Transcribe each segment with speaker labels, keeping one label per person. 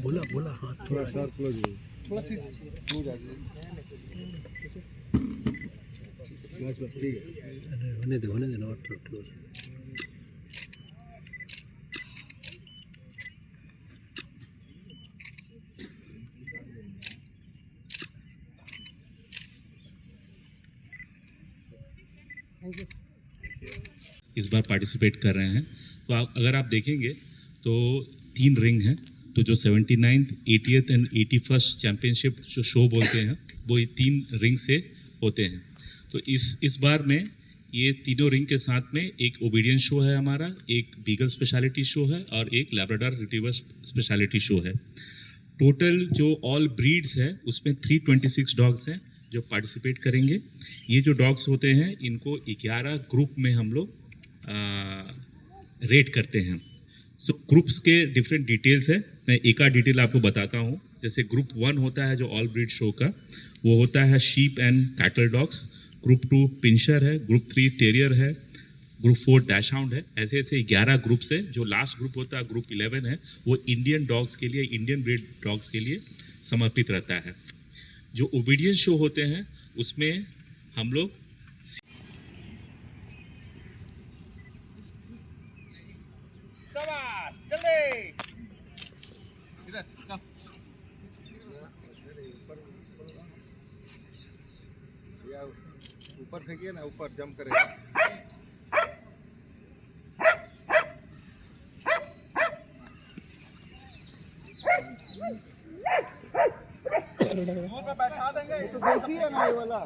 Speaker 1: बोला बोला हाँ
Speaker 2: थोड़ा शार्प क्लोज हो, थोड़ा सी क्लोज आ जाए। ठीक है,
Speaker 1: होने दे नॉट क्लोज।
Speaker 3: इस बार पार्टिसिपेट कर रहे हैं। तो अगर आप देखेंगे तो 3 रिंग हैं, तो जो 79th, 80th and 81st championship जो शो बोलते हैं वो ये 3 रिंग से होते हैं। तो इस बार में ये तीनों रिंग के साथ में एक ओबीडियंस शो है हमारा, एक बीगल स्पेशलिटी शो है और एक लैब्राडोर रिट्रीवर स्पेशलिटी शो है। टोटल जो ऑल ब्रीड्स है उसमें 326 डॉग्स हैं जो पार्टिसिपेट करेंगे। ये जो डॉग्स होते हैं इनको 11 ग्रुप में हम लोग रेट करते हैं। सो ग्रुप्स के डिफरेंट डिटेल्स है, मैं एक आध डिटेल आपको बताता हूँ। जैसे ग्रुप 1 होता है जो ऑल ब्रीड शो का, वो होता है sheep and cattle dogs. Group 2 पिंशर है, ग्रुप 3 टेरियर है, ग्रुप 4 डैश हाउंड है। ऐसे ऐसे 11 ग्रुप्स है। जो लास्ट ग्रुप होता है ग्रुप 11 है, वो इंडियन डॉग्स के लिए, इंडियन ब्रीड डॉग्स के लिए समर्पित रहता है। जो ओबीडियंस शो होते हैं उसमें हम लोग
Speaker 2: ऊपर फेंकिए ना, ऊपर जंप करेगा। बैठा देंगे, तो देसी है ना ये वाला।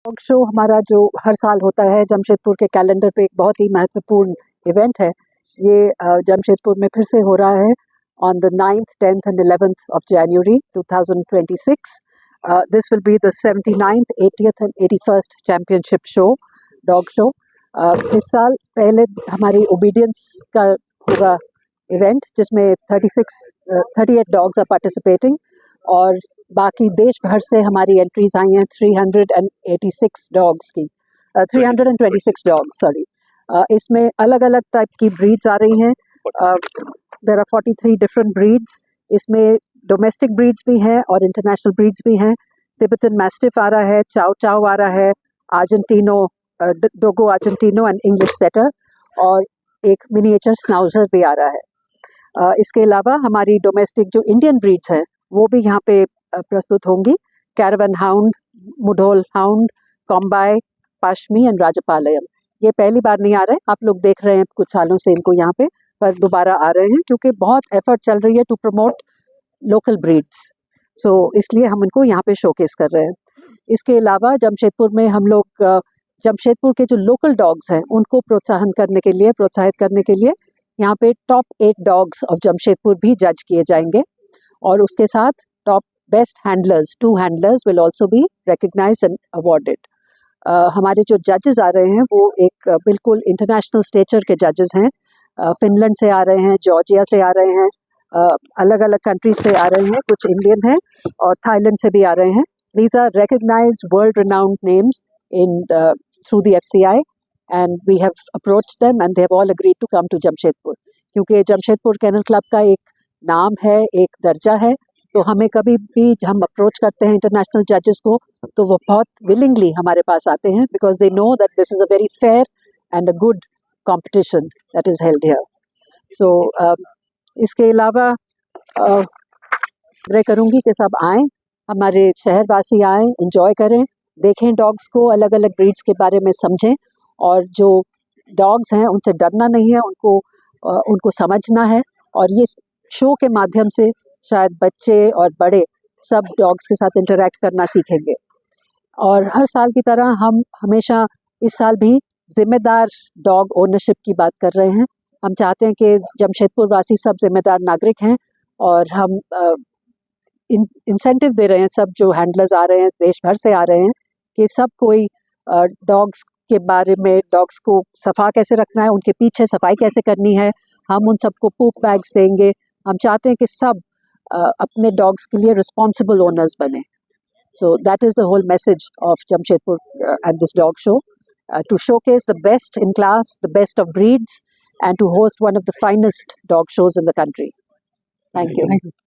Speaker 4: डॉग शो हमारा जो हर साल होता है जमशेदपुर के कैलेंडर पे एक बहुत ही महत्वपूर्ण इवेंट है। ये जमशेदपुर में फिर से हो रहा है on the 9th, 10th and 11th of January 2026. This will be the 79th, 80th and 81st championship show, dog show. इस साल पहले हमारी ओबीडियंस का होगा इवेंट जिसमें 38 डॉग्स आर पार्टिसिपेटिंग और बाकी देश भर से हमारी एंट्रीज आई हैं 386 डॉग्स की 326 डॉग्स सॉरी। इसमें अलग अलग टाइप की ब्रीड्स आ रही हैं। There are 43 different breeds. इसमें डोमेस्टिक ब्रीड्स भी हैं और इंटरनेशनल ब्रीड्स भी हैं। तिब्बतन मैस्टिफ आ रहा है, चाव चाव आ रहा है, Argentino dogo Argentino and English setter और एक मिनिएचर स्नाउजर भी आ रहा है। इसके अलावा हमारी डोमेस्टिक जो इंडियन ब्रीड्स हैं वो भी यहाँ पे प्रस्तुत होंगी। Caravan hound, Mudhol hound, Kombai, Pashmi and Rajapalayam. ये पहली बार नहीं आ रहे हैं, आप लोग देख रहे हैं कुछ सालों से इनको यहाँ पे, पर दोबारा आ रहे हैं क्योंकि बहुत एफर्ट चल रही है टू प्रमोट लोकल ब्रीड्स। सो इसलिए हम इनको यहाँ पे शोकेस कर रहे हैं। इसके अलावा जमशेदपुर में हम लोग जमशेदपुर के जो लोकल डॉग्स हैं उनको प्रोत्साहित करने के लिए यहाँ पे टॉप 8 डॉग्स ऑफ जमशेदपुर भी जज किए जाएंगे और उसके साथ top best handlers 2 handlers will also be recognised and awarded. हमारे जो जजेस आ रहे हैं वो एक बिल्कुल इंटरनेशनल स्टेचर के जजेस हैं। फिनलैंड से आ रहे हैं, जॉर्जिया से आ रहे हैं, अलग अलग कंट्रीज से आ रहे हैं, कुछ इंडियन हैं और थाईलैंड से भी आ रहे हैं। These are recognised world renowned names in through the FCI and we have approached them and they have all agreed to come to Jamshedpur. क्योंकि जमशेदपुर केनल क्लब का एक नाम है, एक दर्जा है, तो हमें कभी भी हम अप्रोच करते हैं इंटरनेशनल जजेस को तो वो बहुत विलिंगली हमारे पास आते हैं because they know that this is a very fair and a good competition that is held here. So इसके अलावा मैं करूँगी कि सब आएँ, हमारे शहरवासी आएँ, इंजॉय करें, देखें डॉग्स को, अलग अलग ब्रीड्स के बारे में समझें और जो डॉग्स हैं उनसे डरना नहीं है, उनको समझना है और ये शो के माध्यम से शायद बच्चे और बड़े सब डॉग्स के साथ इंटरैक्ट करना सीखेंगे। और हर साल की तरह हम हमेशा इस साल भी जिम्मेदार डॉग ओनरशिप की बात कर रहे हैं। हम चाहते हैं कि जमशेदपुर वासी सब जिम्मेदार नागरिक हैं और हम इंसेंटिव दे रहे हैं सब जो हैंडलर्स आ रहे हैं देश भर से आ रहे हैं कि सब कोई डॉग्स के बारे में, डॉग्स को सफ़ा कैसे रखना है, उनके पीछे सफाई कैसे करनी है, हम उन सबको पूप बैग्स देंगे। हम चाहते हैं कि सब अपने डॉग्स के लिए रिस्पॉन्सिबल ओनर्स बने। So that is the whole message of Jamshedpur and this dog show, to showcase the best in class, the best of breeds, and to host one of the finest dog shows in the country. Thank you.